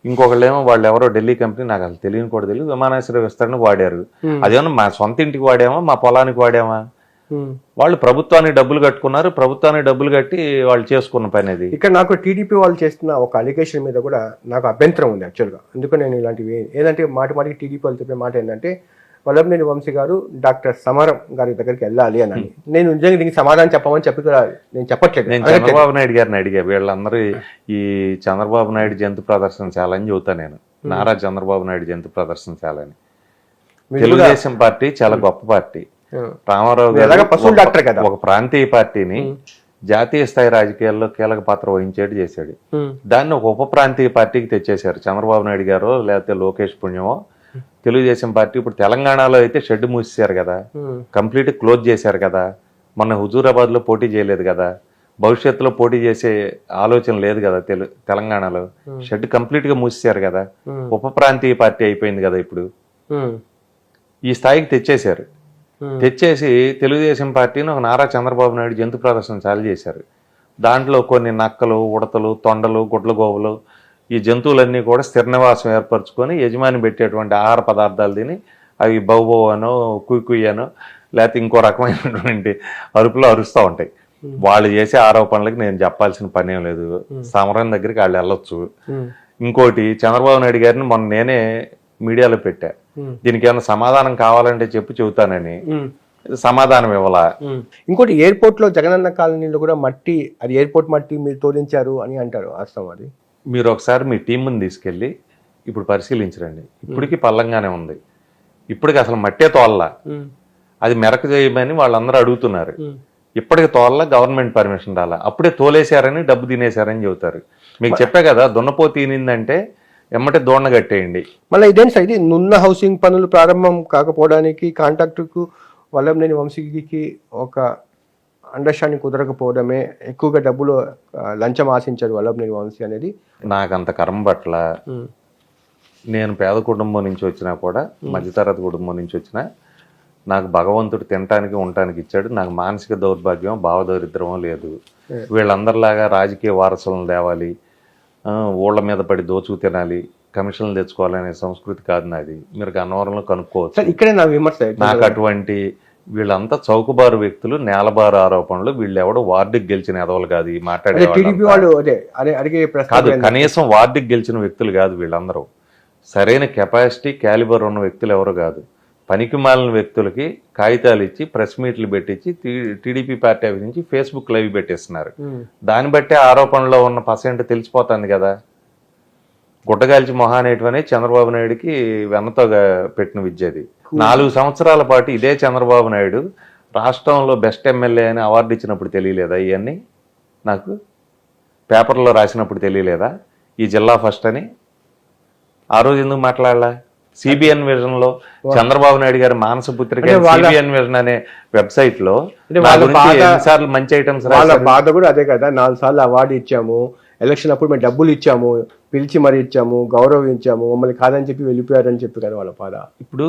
ఇంకొకళ్ళేమో వాళ్ళు ఎవరో ఢిల్లీ కంపెనీ, నాకు అసలు తెలియని కూడా తెలియదు, విమానాశ్రయ విస్తరణకు వాడారు. అదేమన్నా మా సొంత ఇంటికి వాడామా, మా పొలానికి వాడామా? వాళ్ళు ప్రభుత్వానికి డబ్బులు కట్టుకున్నారు, ప్రభుత్వానికి డబ్బులు కట్టి వాళ్ళు చేసుకున్న పని అది. ఇక్కడ నాకు టీడీపీ వాళ్ళు చేస్తున్న ఒక అలిగేషన్ మీద కూడా నాకు అభ్యంతరం ఉంది యాక్చువల్గా. అందుకని నేను ఇలాంటివి ఏదంటే మాటికి టీడీపీ వాళ్ళు చెప్పే మాట ఏంటంటే, వల్లభనేని వంశీ గారు డాక్టర్ సమరం గారి దగ్గరికి వెళ్ళాలి అని. నేను నిజంగా దీనికి సమాధానం చెప్పమని చెప్పి నేను చెప్పట్లేదు. నేను చంద్రబాబు నాయుడు గారిని అడిగా, వీళ్ళందరూ ఈ చంద్రబాబు నాయుడు జంతు ప్రదర్శనశాల అని చెబుతా నేను. నారా చంద్రబాబు నాయుడు జంతు ప్రదర్శనశాల అని. తెలుగుదేశం పార్టీ చాలా గొప్ప పార్టీ. రామారావు గారు ఒక ప్రాంతీయ పార్టీని జాతీయ స్థాయి రాజకీయాల్లో కీలక పాత్ర వహించేట్టు చేశాడు. దాన్ని ఒక ఉప ప్రాంతీయ పార్టీకి తెచ్చేశారు చంద్రబాబు నాయుడు గారు, లేకపోతే లోకేష్ పుణ్యమో. తెలుగుదేశం పార్టీ ఇప్పుడు తెలంగాణలో అయితే షెడ్ మూసేశారు కదా, కంప్లీట్ క్లోజ్ చేశారు కదా. మొన్న హుజూరాబాద్ లో పోటీ చేయలేదు కదా, భవిష్యత్తులో పోటీ చేసే ఆలోచన లేదు కదా తెలంగాణలో. షెడ్ కంప్లీట్ గా మూసేశారు కదా, ఉప ప్రాంతీయ పార్టీ అయిపోయింది కదా. ఇప్పుడు ఈ స్థాయికి తెచ్చేశారు. తెచ్చేసి తెలుగుదేశం పార్టీని ఒక నారా చంద్రబాబు నాయుడు జంతు ప్రదర్శనశాల చేశారు. దాంట్లో కొన్ని నక్కలు, ఉడతలు, తొండలు, గుడ్లగోవులు, ఈ జంతువులన్నీ కూడా స్థిర నివాసం ఏర్పరచుకొని యజమాని పెట్టేటువంటి ఆహార పదార్థాలు తిని అవి బౌబో అనో కుయ్ అనో లేకపోతే ఇంకో రకమైనటువంటి అరుపులు అరుస్తూ ఉంటాయి. వాళ్ళు చేసే ఆరోపణలకి నేను చెప్పాల్సిన పని ఏం లేదు. సమరం దగ్గరికి వాళ్ళు వెళ్ళొచ్చు. ఇంకోటి, చంద్రబాబు నాయుడు గారిని మొన్న నేనే మీడియాలో పెట్టా, దీనికి ఏమైనా సమాధానం కావాలంటే చెబుతానని. సమాధానం ఇవ్వాలా. ఇంకోటి, ఎయిర్పోర్ట్ లో జగనన్న కాలనీలో కూడా మట్టి, అది ఎయిర్పోర్ట్ మట్టి మీరు తోలించారు అని అంటారు, వాస్తవం అది? మీరు ఒకసారి మీ టీంని తీసుకెళ్ళి ఇప్పుడు పరిశీలించరండి. ఇప్పటికీ పల్లంగానే ఉంది. ఇప్పటికి అసలు మట్టే తోల్లా, అది మెరక చేయమని వాళ్ళందరూ అడుగుతున్నారు. ఇప్పటికి తోలలా, గవర్నమెంట్ పర్మిషన్ రాలా, అప్పుడే తోలేశారని డబ్బు తినేశారని చెబుతారు. మీకు చెప్పే కదా, దున్నపోతు తినిందంటే ఎమ్మటే దోణ కట్టేయండి. మళ్ళీ ఇదేంటి సార్, ఇది నున్న హౌసింగ్ పనులు ప్రారంభం కాకపోవడానికి కాంట్రాక్టర్కు వల్లభనేని వంశీకి ఒక అండర్స్టాండింగ్ కుదరకపోవడమే, ఎక్కువగా డబ్బులు లంచం ఆశించారు వల్లభనేని వంశీ అనేది. నాకంత కర్మ పట్ల, నేను పేద కుటుంబం నుంచి వచ్చినా కూడా, మధ్యతరగతి కుటుంబం నుంచి వచ్చినా, నాకు భగవంతుడు తినటానికి ఉండటానికి ఇచ్చాడు. నాకు మానసిక దౌర్భాగ్యం, భావదరిద్రమో లేదు. వీళ్ళందరిలాగా రాజకీయ వారసులను తేవాలి, ఊళ్ళ మీద పడి దోచుకు తినాలి, కమిషన్లు తెచ్చుకోవాలనే సంస్కృతి కాదు నాది. మీరు గన్నవరంలో కనుక్కోవచ్చు. ఇక్కడే నా విమర్శ. నాకు అటువంటి వీళ్ళంతా చౌకబారు వ్యక్తులు, నేలబారు ఆరోపణలు. వీళ్ళెవడో వార్డుకి గెలిచిన ఎదవలు కాదు ఈ మాట్లాడే కాదు, కనీసం వార్డుకి గెలిచిన వ్యక్తులు కాదు వీళ్ళందరూ. సరైన కెపాసిటీ, క్యాలిబర్ ఉన్న వ్యక్తులు ఎవరు కాదు. పనికి మాలిన వ్యక్తులకి కాగితాలు ఇచ్చి, ప్రెస్ మీట్లు పెట్టించి, టీడీపీ పార్టీ ఆఫీస్ నుంచి ఫేస్బుక్ లైవ్ పెట్టేస్తున్నారు. దాన్ని బట్టే ఆరోపణలో ఉన్న పర్సెంట్ తెలిసిపోతుంది కదా. గుట్టగాల్చి మొహానేటివనే చంద్రబాబు నాయుడికి వెన్నతో పెట్టిన విద్య అది. 4 సంవత్సరాల పాటు ఇదే చంద్రబాబు నాయుడు రాష్ట్రంలో బెస్ట్ ఎమ్మెల్యే అని అవార్డు ఇచ్చినప్పుడు తెలియలేదా? ఇవన్నీ నాకు పేపర్లో రాసినప్పుడు తెలియలేదా? ఈ జిల్లా ఫస్ట్ అని ఆ రోజు ఎందుకు మాట్లాడలా? సిబిఎన్ విజన్ లో చంద్రబాబు నాయుడు గారి మానస పుత్రిక సిబిఎన్ విజన్ అనే వెబ్సైట్ లో ఎన్నిసార్లు మంచి ఐటమ్స్ వాళ్ళ బాధ కూడా అదే కదా. 4 సార్లు అవార్డు ఇచ్చాము, ఎలక్షన్ అప్పుడు మేము డబ్బులు ఇచ్చాము, పిలిచి మరీ ఇచ్చాము, గౌరవించాము, మమ్మల్ని కాదని చెప్పి వెళ్ళిపోయారని చెప్పి కదా వాళ్ళ బాధ. ఇప్పుడు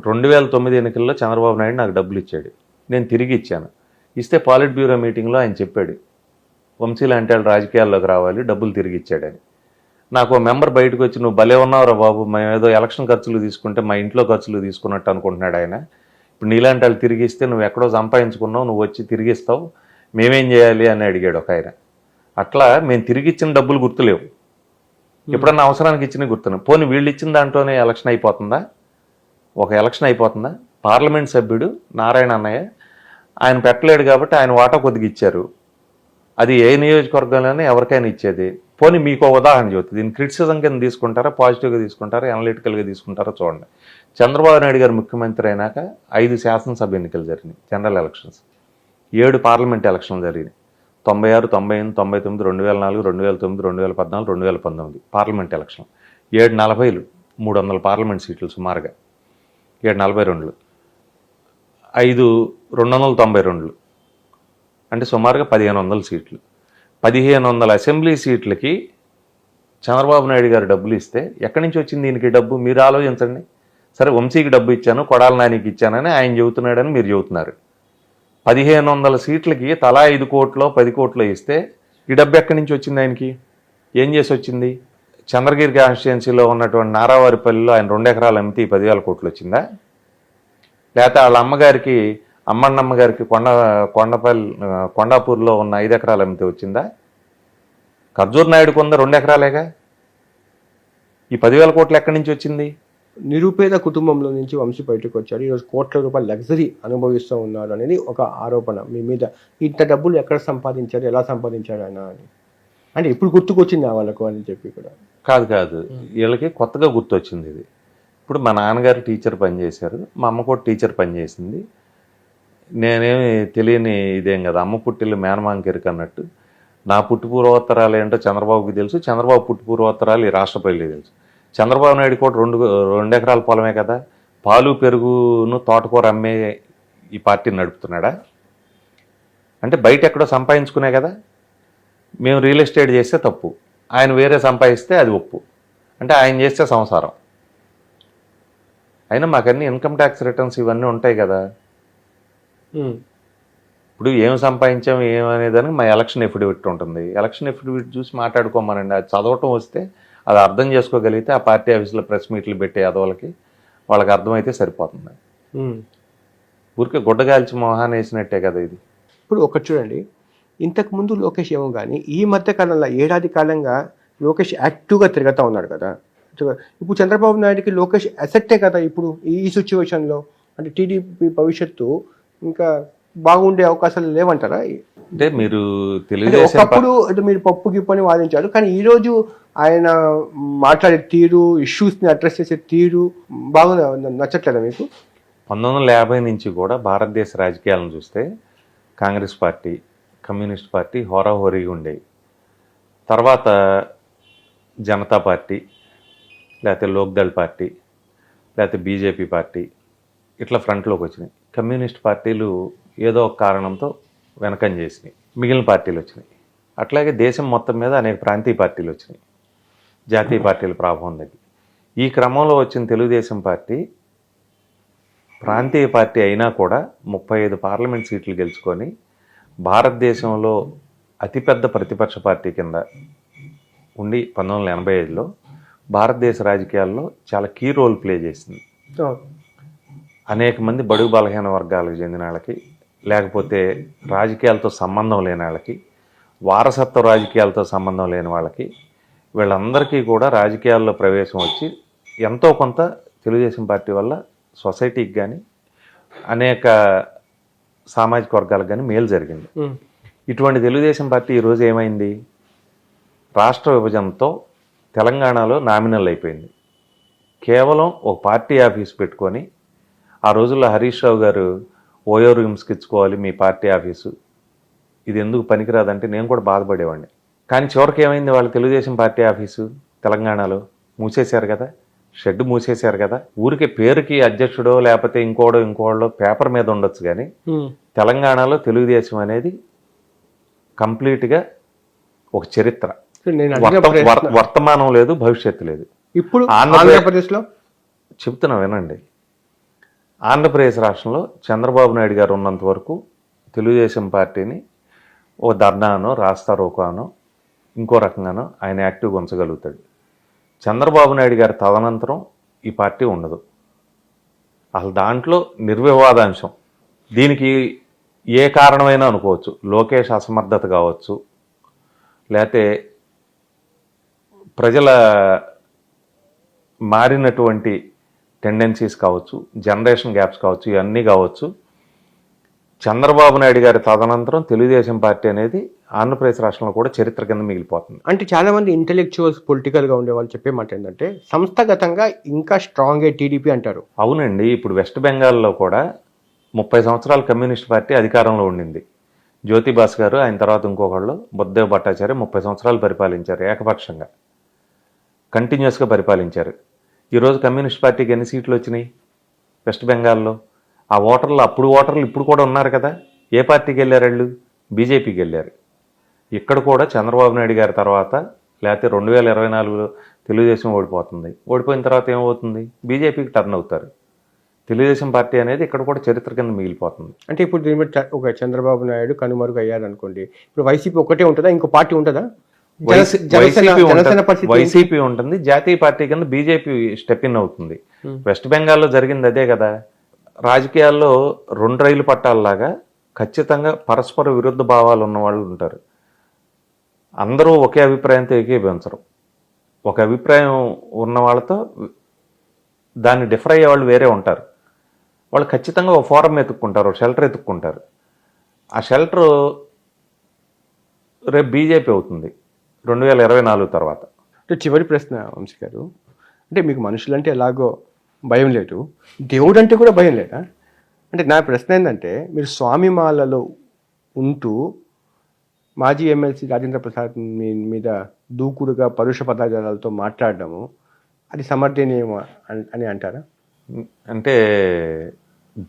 2009 ఎన్నికల్లో చంద్రబాబు నాయుడు నాకు డబ్బులు ఇచ్చాడు, నేను తిరిగి ఇచ్చాను. ఇస్తే పాలిట్ బ్యూరో మీటింగ్లో ఆయన చెప్పాడు, వంశీలు అంటే రాజకీయాల్లోకి రావాలి, డబ్బులు తిరిగి ఇచ్చాడని. నాకు మెంబర్ బయటకు వచ్చి, నువ్వు భలే ఉన్నావురా బాబు, మేము ఏదో ఎలక్షన్ ఖర్చులు తీసుకుంటే మా ఇంట్లో ఖర్చులు తీసుకున్నట్టు అనుకుంటున్నాడు ఆయన. ఇప్పుడు నీలాంటి వాళ్ళు తిరిగి ఇస్తే నువ్వు ఎక్కడో సంపాదించుకున్నావు, నువ్వు వచ్చి తిరిగిస్తావు, మేమేం చేయాలి అని అడిగాడు ఒక ఆయన. అట్లా మేము తిరిగి ఇచ్చిన డబ్బులు గుర్తులేవు, ఎప్పుడన్నా అవసరానికి ఇచ్చినవి గుర్తున్నాయి. పోనీ వీళ్ళు ఇచ్చిన దాంట్లోనే ఎలక్షన్ అయిపోతుందా? ఒక ఎలక్షన్ అయిపోతుందా? పార్లమెంట్ సభ్యుడు నారాయణ అన్నయ్య, ఆయన పెట్టలేడు కాబట్టి ఆయన వాటా కొద్దిగా ఇచ్చారు. అది ఏ నియోజకవర్గంలోనే ఎవరికైనా ఇచ్చేది. పోనీ మీకు ఉదాహరణ చెబుతుంది, దీన్ని క్రిటిసిజం కింద తీసుకుంటారా, పాజిటివ్గా తీసుకుంటారా, అనలిటికల్గా తీసుకుంటారా చూడండి. చంద్రబాబు నాయుడు గారు ముఖ్యమంత్రి అయినాక 5 శాసనసభ ఎన్నికలు జరిగినాయి, జనరల్ ఎలక్షన్స్. 7 పార్లమెంట్ ఎలక్షన్లు జరిగినాయి. 96, 98, 99, 2004, 2009, 2014, 2019 పార్లమెంట్ ఎలక్షన్. 740, 300 పార్లమెంట్ సీట్లు సుమారుగా. 742, 5, 292 అంటే సుమారుగా 1500 సీట్లు. 1500 అసెంబ్లీ సీట్లకి చంద్రబాబు నాయుడు గారు డబ్బులు ఇస్తే ఎక్కడి నుంచి వచ్చింది దీనికి డబ్బు? మీరు ఆలోచించండి. సరే, వంశీకి డబ్బు ఇచ్చాను, కొడాల నానికి ఇచ్చానని ఆయన చెబుతున్నాడని మీరు చెబుతున్నారు. 1500 సీట్లకి తలా 5 కోట్లో 10 కోట్లో ఇస్తే ఈ డబ్బు ఎక్కడి నుంచి వచ్చింది ఆయనకి? ఏం చేసి వచ్చింది? చంద్రగిరి కాన్స్టిట్యున్సీలో ఉన్నటువంటి నారావారిపల్లిలో ఆయన 2 ఎకరాలు అమ్మితే 10,000 కోట్లు వచ్చిందా? లేకపోతే వాళ్ళ అమ్మగారికి, అమ్మన్నమ్మ గారికి కొండాపూర్లో ఉన్న 5 ఎకరాలు అమ్మితే వచ్చిందా? ఖర్జూర్ నాయుడుకు ఉన్న 2 ఎకరాలేగా. ఈ 10,000 కోట్లు ఎక్కడి నుంచి వచ్చింది? నిరుపేద కుటుంబంలో నుంచి వంశీ బయటకు వచ్చాడు, ఈరోజు కోట్ల రూపాయల లగ్జరీ అనుభవిస్తూ ఉన్నారు అనేది ఒక ఆరోపణ మీ మీద. ఇంత డబ్బులు ఎక్కడ సంపాదించారు, ఎలా సంపాదించారు ఆయన అని అంటే ఇప్పుడు గుర్తుకొచ్చింది వాళ్ళకు అని చెప్పి కూడా కాదు, వీళ్ళకి కొత్తగా గుర్తొచ్చింది ఇది. ఇప్పుడు మా నాన్నగారు టీచర్ పనిచేశారు, మా అమ్మ కూడా టీచర్ పనిచేసింది. నేనేమి తెలియని ఇదేం కదా, అమ్మ పుట్టిల్లు మేనమాంకెరికి అన్నట్టు నా పుట్టు పూర్వోత్తరాలు ఏంటో చంద్రబాబుకి తెలుసు, చంద్రబాబు పుట్టు పూర్వోత్తరాలు ఈ రాష్ట్ర ప్రజలకు తెలుసు. చంద్రబాబు నాయుడు కూడా 2 ఎకరాల పొలమే కదా, పాలు పెరుగును తోటకూర అమ్మే ఈ పార్టీని నడుపుతున్నాడా? అంటే బయట ఎక్కడో సంపాదించుకునే కదా. మేము రియల్ ఎస్టేట్ చేస్తే తప్పు, ఆయన వేరే సంపాదిస్తే అది ఒప్పు. అంటే ఆయన చేస్తే సంసారం. అయినా మాకన్నీ ఇన్కమ్ ట్యాక్స్ రిటర్న్స్ ఇవన్నీ ఉంటాయి కదా. ఇప్పుడు ఏం సంపాదించాం ఏమనేదానికి మా ఎలక్షన్ ఎఫిడవిట్ ఉంటుంది. ఎలక్షన్ ఎఫిడవిట్ చూసి మాట్లాడుకోమనండి. అది చదవటం వస్తే, అది అర్థం చేసుకోగలిగితే ఆ పార్టీ ఆఫీసులో ప్రెస్ మీట్లు పెట్టే యాదవులకి వాళ్ళకి అర్థమైతే సరిపోతుంది. ఊరికే గుడ్డగాల్చి మొహాన్ని వేసినట్టే కదా ఇది. ఇప్పుడు ఒకటి చూడండి, ఇంతకుముందు లోకేష్ ఏమో కానీ ఈ మధ్య కాలంలో ఏడాది కాలంగా లోకేష్ యాక్టివ్గా తిరుగుతూ ఉన్నాడు కదా. ఇప్పుడు చంద్రబాబు నాయుడుకి లోకేష్ అసెట్టే కదా ఇప్పుడు ఈ సిచ్యువేషన్లో. అంటే టీడీపీ భవిష్యత్తు ఇంకా బాగుండే అవకాశాలు లేవంటారా? అంటే మీరు తెలుగుదేశం ఒకప్పుడు మీరు పప్పు గిప్పని వాదించారు, కానీ ఈరోజు ఆయన మాట్లాడే తీరు, ఇష్యూస్ని అడ్రస్ చేసే తీరు బాగా నచ్చట్లేదా మీకు? 1950 నుంచి కూడా భారతదేశ రాజకీయాలను చూస్తే కాంగ్రెస్ పార్టీ, కమ్యూనిస్ట్ పార్టీ హోరాహోరీగా ఉండేవి. తర్వాత జనతా పార్టీ, లేకపోతే లోక్దళ్ పార్టీ, లేకపోతే బీజేపీ పార్టీ ఇట్లా ఫ్రంట్లోకి వచ్చినాయి. కమ్యూనిస్ట్ పార్టీలు ఏదో ఒక కారణంతో వెనకం చేసినాయి, మిగిలిన పార్టీలు వచ్చినాయి. అట్లాగే దేశం మొత్తం మీద అనేక ప్రాంతీయ పార్టీలు వచ్చినాయి, జాతీయ పార్టీల ప్రభావం తగ్గి. ఈ క్రమంలో వచ్చిన తెలుగుదేశం పార్టీ ప్రాంతీయ పార్టీ అయినా కూడా 35 పార్లమెంట్ సీట్లు గెలుచుకొని భారతదేశంలో అతిపెద్ద ప్రతిపక్ష పార్టీ కింద ఉండి 1985లో భారతదేశ రాజకీయాల్లో చాలా కీ రోల్ ప్లే చేసింది. అనేక మంది బడుగు బలహీన వర్గాలకు చెందిన వాళ్ళకి, లేకపోతే రాజకీయాలతో సంబంధం లేని వాళ్ళకి, వారసత్వ రాజకీయాలతో సంబంధం లేని వాళ్ళకి, వీళ్ళందరికీ కూడా రాజకీయాల్లో ప్రవేశం వచ్చి ఎంతో కొంత తెలుగుదేశం పార్టీ వల్ల సొసైటీకి కానీ అనేక సామాజిక వర్గాలకు కానీ మేలు జరిగింది. ఇటువంటి తెలుగుదేశం పార్టీ ఈరోజు ఏమైంది? రాష్ట్ర విభజనతో తెలంగాణలో నామినల్ అయిపోయింది. కేవలం ఒక పార్టీ ఆఫీస్ పెట్టుకొని, ఆ రోజుల్లో హరీష్ రావు గారు ఓయో రూమ్స్కి ఇచ్చుకోవాలి మీ పార్టీ ఆఫీసు, ఇది ఎందుకు పనికిరాదంటే నేను కూడా బాధపడేవాడిని. కానీ చివరికి ఏమైంది? వాళ్ళ తెలుగుదేశం పార్టీ ఆఫీసు తెలంగాణలో మూసేశారు కదా, షెడ్ మూసేశారు కదా. ఊరికే పేరుకి అధ్యక్షుడో లేకపోతే ఇంకోడో పేపర్ మీద ఉండొచ్చు, కానీ తెలంగాణలో తెలుగుదేశం అనేది కంప్లీట్గా ఒక చరిత్ర. వర్తమానం లేదు, భవిష్యత్తు లేదు. ఇప్పుడు ఆంధ్రప్రదేశ్లో చెప్తున్నా వినండి. ఆంధ్రప్రదేశ్ రాష్ట్రంలో చంద్రబాబు నాయుడు గారు ఉన్నంత వరకు తెలుగుదేశం పార్టీని ఓ ధర్నానో రాస్తారోకానో ఇంకో రకంగానో ఆయన యాక్టివ్గా ఉంచగలుగుతాడు. చంద్రబాబు నాయుడు గారి తదనంతరం ఈ పార్టీ ఉండదు. అసలు దాంట్లో నిర్వివాదాంశం. దీనికి ఏ కారణమైనా అనుకోవచ్చు. లోకేష్ అసమర్థత కావచ్చు, లేకపోతే ప్రజల మారినటువంటి టెండెన్సీస్ కావచ్చు, జనరేషన్ గ్యాప్స్ కావచ్చు, ఇవన్నీ కావచ్చు. చంద్రబాబు నాయుడు గారి తదనంతరం తెలుగుదేశం పార్టీ అనేది ఆంధ్రప్రదేశ్ రాష్ట్రంలో కూడా చరిత్ర కింద మిగిలిపోతుంది. అంటే చాలా మంది ఇంటెలెక్చువల్స్, పొలిటికల్గా ఉండే వాళ్ళు చెప్పే మాట ఏంటంటే సంస్థాగతంగా ఇంకా స్ట్రాంగ్ టీడీపీ అంటారు. అవునండి. ఇప్పుడు వెస్ట్ బెంగాల్లో కూడా 30 సంవత్సరాలు కమ్యూనిస్ట్ పార్టీ అధికారంలో ఉండింది. జ్యోతిబాస్ గారు, ఆయన తర్వాత ఇంకొకళ్ళు బుద్ధదేవ్ భట్టాచార్య 30 సంవత్సరాలు పరిపాలించారు. ఏకపక్షంగా కంటిన్యూస్గా పరిపాలించారు. ఈరోజు కమ్యూనిస్ట్ పార్టీకి ఎన్ని సీట్లు వచ్చినాయి వెస్ట్ బెంగాల్లో? ఆ ఓటర్లు, అప్పుడు ఓటర్లు ఇప్పుడు కూడా ఉన్నారు కదా. ఏ పార్టీకి వెళ్ళారు వాళ్ళు? బీజేపీకి వెళ్ళారు. ఇక్కడ కూడా చంద్రబాబు నాయుడు గారి తర్వాత, లేకపోతే 2024లో తెలుగుదేశం ఓడిపోతుంది. ఓడిపోయిన తర్వాత ఏమవుతుంది? బీజేపీకి టర్న్ అవుతారు. తెలుగుదేశం పార్టీ అనేది ఇక్కడ కూడా చరిత్ర కింద మిగిలిపోతుంది. అంటే ఇప్పుడు దీని బట్టి ఒక చంద్రబాబు నాయుడు కనుమరుగు అయ్యారు అనుకోండి, ఇప్పుడు వైసీపీ ఒకటే ఉంటుందా? ఇంకో పార్టీ ఉంటుందా? వైసీపీ ఉంటుంది. జాతీయ పార్టీ కింద బీజేపీ స్టెప్ ఇన్ అవుతుంది. వెస్ట్ బెంగాల్లో జరిగింది అదే కదా. రాజకీయాల్లో 2 రైలు పట్టాలలాగా ఖచ్చితంగా పరస్పర విరుద్ధ భావాలు ఉన్న వాళ్ళు ఉంటారు. అందరూ ఒకే అభిప్రాయంతో ఏకీభవించరు. ఒక అభిప్రాయం ఉన్న వాళ్ళతో దాన్ని డిఫర్ అయ్యే వాళ్ళు వేరే ఉంటారు. వాళ్ళు ఖచ్చితంగా ఒక ఫోరం ఎత్తుక్కుంటారు, ఒక షెల్టర్ ఎత్తుక్కుంటారు. ఆ షెల్టర్ రేపు బీజేపీ అవుతుంది 2024 తర్వాత. అంటే చివరి ప్రశ్న వంశీ గారు, అంటే మీకు మనుషులంటే ఎలాగో భయం లేదు, దేవుడు అంటే కూడా భయం లేదా? అంటే నా ప్రశ్న ఏంటంటే, మీరు స్వామిమాలలో ఉంటూ మాజీ ఎమ్మెల్సీ రాజేంద్ర ప్రసాద్ మీద దూకుడుగా పరుష పదజాలాలతో మాట్లాడడము అది సమర్థనీయమా అని అంటారా? అంటే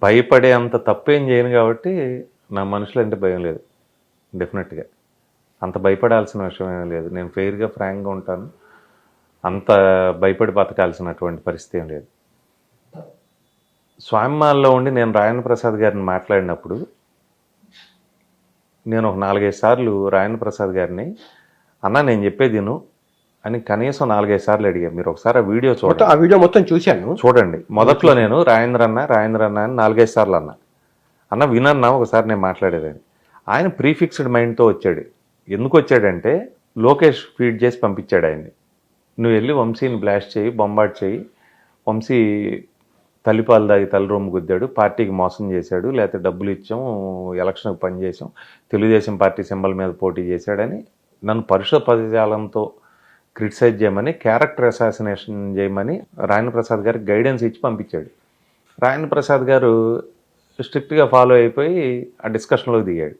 భయపడే అంత తప్పేం చేయను కాబట్టి నా మనుషులంటే భయం లేదు. డెఫినెట్గా అంత భయపడాల్సిన విషయం ఏం లేదు. నేను ఫెయిర్గా, ఫ్రాంక్గా ఉంటాను. అంత భయపడి బతకాల్సినటువంటి పరిస్థితి ఏం లేదు. స్వామిమాల్లో ఉండి నేను రాజేంద్ర ప్రసాద్ గారిని మాట్లాడినప్పుడు నేను ఒక 4-5 సార్లు రాజేంద్ర ప్రసాద్ గారిని, అన్న నేను చెప్పేది విను అని కనీసం 4-5 సార్లు అడిగాను. మీరు ఒకసారి ఆ వీడియో చూడండి. ఆ వీడియో మొత్తం చూశాను, చూడండి. మొదట్లో నేను రాజేంద్ర అన్న అని 4-5 సార్లు అన్న వినన్నా ఒకసారి నేను మాట్లాడేదని. ఆయన ప్రీఫిక్స్డ్ మైండ్తో వచ్చాడు. ఎందుకు వచ్చాడంటే లోకేష్ ఫీడ్ చేసి పంపించాడు ఆయన్ని. నువ్వు వెళ్ళి వంశీని బ్లాస్ట్ చేయి, బొంబాట్ చేయి, వంశీ తల్లిపాలు దాగి తల్లి రొమ్ము గుద్దాడు, పార్టీకి మోసం చేశాడు, లేకపోతే డబ్బులు ఇచ్చాం, ఎలక్షన్కి పనిచేసాం, తెలుగుదేశం పార్టీ సింబల్ మీద పోటీ చేశాడని నన్ను పరుష పదజాలంతో క్రిటిసైజ్ చేయమని, క్యారెక్టర్ అసాసినేషన్ చేయమని రాజేంద్ర ప్రసాద్ గారికి గైడెన్స్ ఇచ్చి పంపించాడు. రాజేంద్ర ప్రసాద్ గారు స్ట్రిక్ట్గా ఫాలో అయిపోయి ఆ డిస్కషన్లోకి దిగాడు.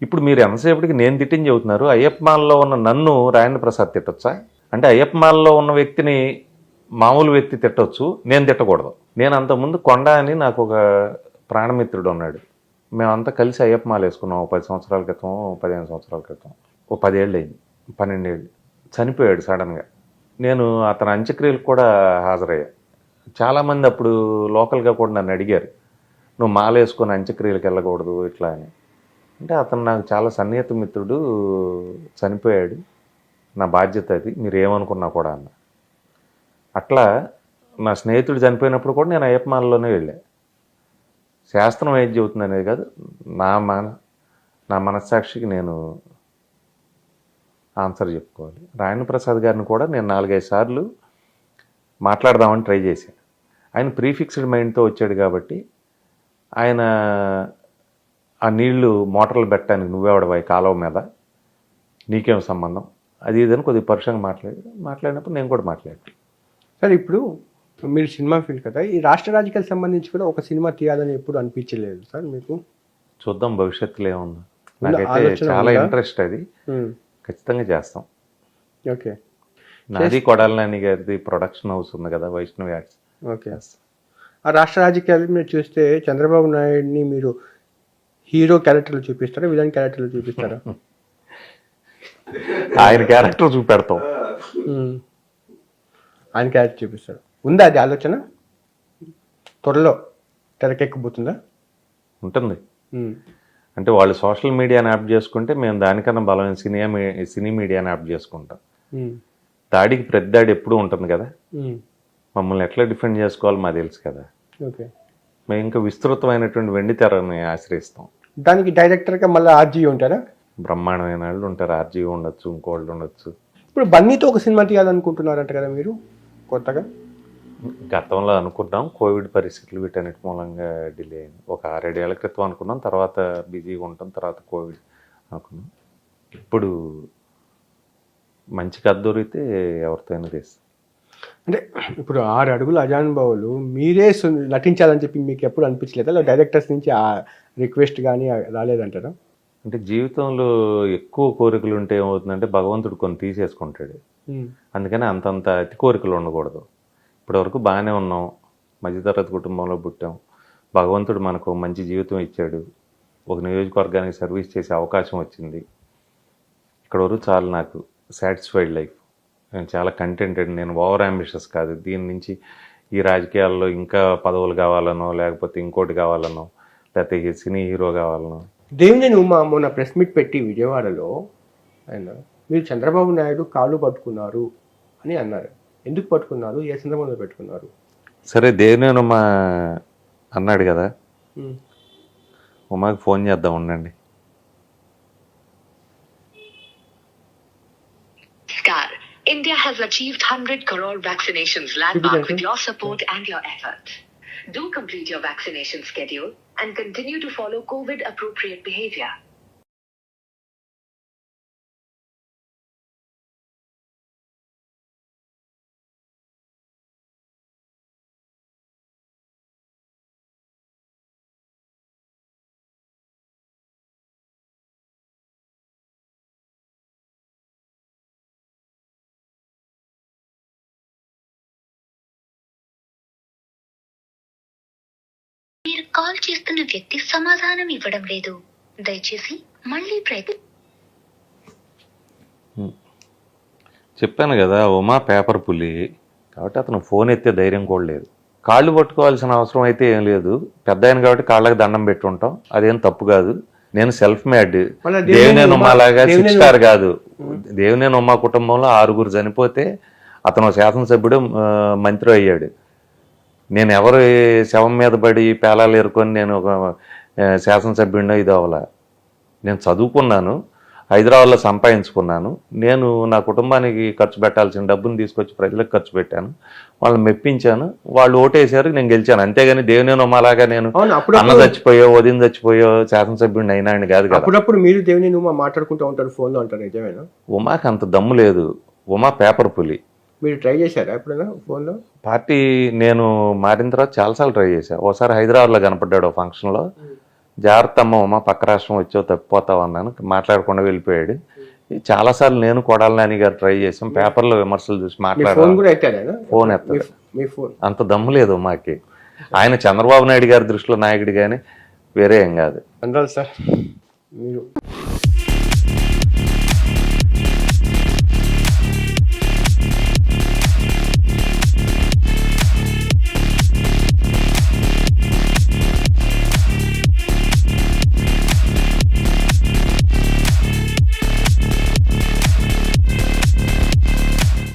ఇప్పుడు మీరు ఎంతసేపటికి నేను తిట్టించి చెబుతున్నారు, అయ్యప్ప మాలలో ఉన్న నన్ను రాజేంద్ర ప్రసాద్ తిట్టొచ్చా? అంటే అయ్యప్ప మాలలో ఉన్న వ్యక్తిని మామూలు వ్యక్తి తిట్టొచ్చు, నేను తిట్టకూడదు. నేను అంతకుముందు కొండ అని నాకు ఒక ప్రాణమిత్రుడు ఉన్నాడు. మేమంతా కలిసి అయ్యప్ప మాల వేసుకున్నాం 10 సంవత్సరాల క్రితం, 15 సంవత్సరాల క్రితం. 10 ఏళ్ళు అయింది, 12 ఏళ్ళు. చనిపోయాడు సడన్గా. నేను అతని అంత్యక్రియలకు కూడా హాజరయ్యా. చాలామంది అప్పుడు లోకల్గా కూడా నన్ను అడిగారు, నువ్వు మాల వేసుకొని అంత్యక్రియలకు వెళ్ళకూడదు ఇట్లా అని. అంటే అతను నాకు చాలా సన్నిహిత మిత్రుడు, చనిపోయాడు, నా బాధ్యత అది, మీరు ఏమనుకున్నా కూడా అన్న. అట్లా నా స్నేహితుడు చనిపోయినప్పుడు కూడా నేను అయ్యప్ప మాలలోనే వెళ్ళా. శాస్త్రం ఏది చెబుతుంది అనేది కాదు, నా మనస్సాక్షికి నేను ఆన్సర్ చెప్పుకోవాలి. రాయణ ప్రసాద్ గారిని కూడా నేను 4-5 సార్లు మాట్లాడదామని ట్రై చేశాను. ఆయన ప్రీఫిక్స్డ్ మైండ్తో వచ్చాడు కాబట్టి ఆయన ఆ నీళ్లు మోటార్లు పెట్టడానికి నువ్వెవడవాయి కాలువ మీద, నీకేం సంబంధం, అది ఇదని కొద్దిగా పరుషంగా మాట్లాడినప్పుడు నేను కూడా మాట్లాడాను. సార్ ఇప్పుడు మీరు సినిమా ఫీల్డ్ కదా, ఈ రాష్ట్ర రాజకీయాలకు సంబంధించి కూడా ఒక సినిమా తీయాలని ఎప్పుడు అనిపించలేదు సార్ మీకు? చూద్దాం భవిష్యత్తులో ఏముంది. నాకైతే చాలా ఇంట్రెస్ట్, అది ఖచ్చితంగా చేస్తాం. ఓకే. నాది కొడాలని గారిది ప్రొడక్షన్ హౌస్ ఉంది కదా, వైష్ణవి ఆర్ట్స్. ఓకే. ఆ రాష్ట్ర రాజకీయాలు మీరు చూస్తే చంద్రబాబు నాయుడిని మీరు హీరో క్యారెక్టర్లు చూపిస్తారా, విలన్ క్యారెక్టర్లు చూపిస్తారా? ఆయన క్యారెక్టర్ చూపెడతాం. ఆయన క్యారెక్టర్ చూపిస్తారు. ఉందా అది ఆలోచన? త్వరలో తెరకెక్కబోతుందా? ఉంటుంది. అంటే వాళ్ళు సోషల్ మీడియాని యాప్ చేసుకుంటే మేము దానికన్నా బలమైన సినీ మీడియాని యాప్ చేసుకుంటాం. దాడికి ప్రతి దాడి ఎప్పుడూ ఉంటుంది కదా, మమ్మల్ని ఎట్లా డిఫెండ్ చేసుకోవాలో మాకు తెలుసు కదా. ఓకే. మేము ఇంకా విస్తృతమైనటువంటి వెండి తెరని ఆశ్రయిస్తాం. దానికి డైరెక్టర్గా మళ్ళీ ఆర్జీ ఉంటారా? బ్రహ్మాండమైన వాళ్ళు ఉంటారు, ఆర్జీ ఉండొచ్చు, ఇంకోళ్ళు ఉండొచ్చు. ఇప్పుడు బన్నీతో ఒక సినిమా తీయాలనుకుంటున్నారంట కదా మీరు కొత్తగా? గతంలో అనుకున్నాం, కోవిడ్ పరిస్థితులు వీటన్నిటి మూలంగా డిలే అయింది. ఒక 6-7 ఏళ్ల క్రితం అనుకున్నాం, తర్వాత బిజీగా ఉంటాం, తర్వాత కోవిడ్ అనుకున్నాం. ఇప్పుడు మంచి కథ దొరికితే ఎవరితో అయినా తీస్తాం. అంటే ఇప్పుడు 6 అడుగుల అజానుభావులు మీరే నటించాలని చెప్పి మీకు ఎప్పుడు అనిపించలేదా? లేదా డైరెక్టర్స్ నుంచి ఆ రిక్వెస్ట్ కానీ రాలేదంటారా? అంటే జీవితంలో ఎక్కువ కోరికలు ఉంటే ఏమవుతుందంటే భగవంతుడు కొన్ని తీసేసుకుంటాడు. అందుకని అంతంత అతి కోరికలు ఉండకూడదు. ఇప్పటివరకు బాగానే ఉన్నాం, మధ్యతరగతి కుటుంబంలో పుట్టాం, భగవంతుడు మనకు మంచి జీవితం ఇచ్చాడు, ఒక నియోజకవర్గానికి సర్వీస్ చేసే అవకాశం వచ్చింది. ఇక్కడ వరకు చాలా నాకు సాటిస్ఫైడ్ లైఫ్, నేను చాలా కంటెంటెడ్. నేను ఓవర్ అంబిషియస్ కాదు. దీని నుంచి ఈ రాజకీయాల్లో ఇంకా పదవులు కావాలనో, లేకపోతే ఇంకోటి కావాలనో, లేకపోతే సినీ హీరో కావాలనో. దేవినేని ఉమా మొన్న ప్రెస్ మీట్ పెట్టి విజయవాడలో ఆయన మీరు చంద్రబాబు నాయుడు కాళ్ళు పట్టుకున్నారు అని అన్నారు. ఎందుకు పట్టుకున్నారు, ఏ సందర్భంలో పెట్టుకున్నారు? సరే, దేవినేని ఉమా అన్నాడు కదా, ఉమాకి ఫోన్ చేద్దాం, ఉండండి. India has achieved 100 crore vaccinations landmark with your support and your efforts. Do complete your vaccination schedule and continue to follow COVID appropriate behavior. మీరు కాల్ చేస్తున్న వ్యక్తి సమాధానం ఇవ్వడం లేదు, దయచేసి మళ్ళీ చెప్పాను కదా, ఉమా పేపర్ పులి కాబట్టి అతను ఫోన్ ఎత్తే ధైర్యం కూడా లేదు. కాళ్ళు పట్టుకోవాల్సిన అవసరం అయితే ఏం లేదు, పెద్ద ఆయన కాబట్టి కాళ్ళకి దండం పెట్టి ఉంటాం, అదేం తప్పు కాదు. నేను సెల్ఫ్ మేడ్, దేవినేని ఉమా లాగా 6 స్టార్ కాదు. దేవినేని ఉమా కుటుంబంలో 6 చనిపోతే అతను శాసనసభ్యుడు, మంత్రి అయ్యాడు. నేను ఎవరు శవం మీద పడి పేలాలు ఏరుకొని నేను ఒక శాసనసభ్యుడినో ఇది అవ్వాల. నేను చదువుకున్నాను, హైదరాబాద్లో సంపాదించుకున్నాను. నేను నా కుటుంబానికి ఖర్చు పెట్టాల్సిన డబ్బును తీసుకొచ్చి ప్రజలకు ఖర్చు పెట్టాను, వాళ్ళని మెప్పించాను, వాళ్ళు ఓటేశారు, నేను గెలిచాను. అంతేగాని దేవినేని ఉమాలాగా నేను అన్న చచ్చిపోయో వదిన చచ్చిపోయో శాసనసభ్యుడిని అయినా అని కాదు కదా. అప్పుడప్పుడు మీరు దేవినేని ఉమా మాట్లాడుకుంటూ ఉంటారు ఫోన్లో అంటారు, నిజమేనా? ఉమాకి అంత దమ్ము లేదు. ఉమా పేపర్ పులి, మీరు ట్రై చేశారా ఎప్పుడైనా ఫోన్లో? పార్టీ నేను మారిన తర్వాత చాలాసార్లు ట్రై చేశాను. ఒకసారి హైదరాబాద్లో కనపడ్డాడు ఓ ఫంక్షన్లో. జాగ్రత్త అమ్మ పక్క రాష్ట్రం వచ్చావు తప్పిపోతావు అన్నాను, మాట్లాడకుండా వెళ్ళిపోయాడు. చాలాసార్లు నేను కొడాలి నాని గారు ట్రై చేసాం, పేపర్లో విమర్శలు చూసి ఫోన్ మాట్లాడాను. కూడా ఎత్తాడా? ఫోన్ ఎత్తాడు. మీ ఫోన్ అంత దమ్ము లేదు మాకి. ఆయన చంద్రబాబు నాయుడు గారి దృష్టిలో నాయకుడు కానీ వేరే ఏం కాదు. అందాలి సార్ మీరు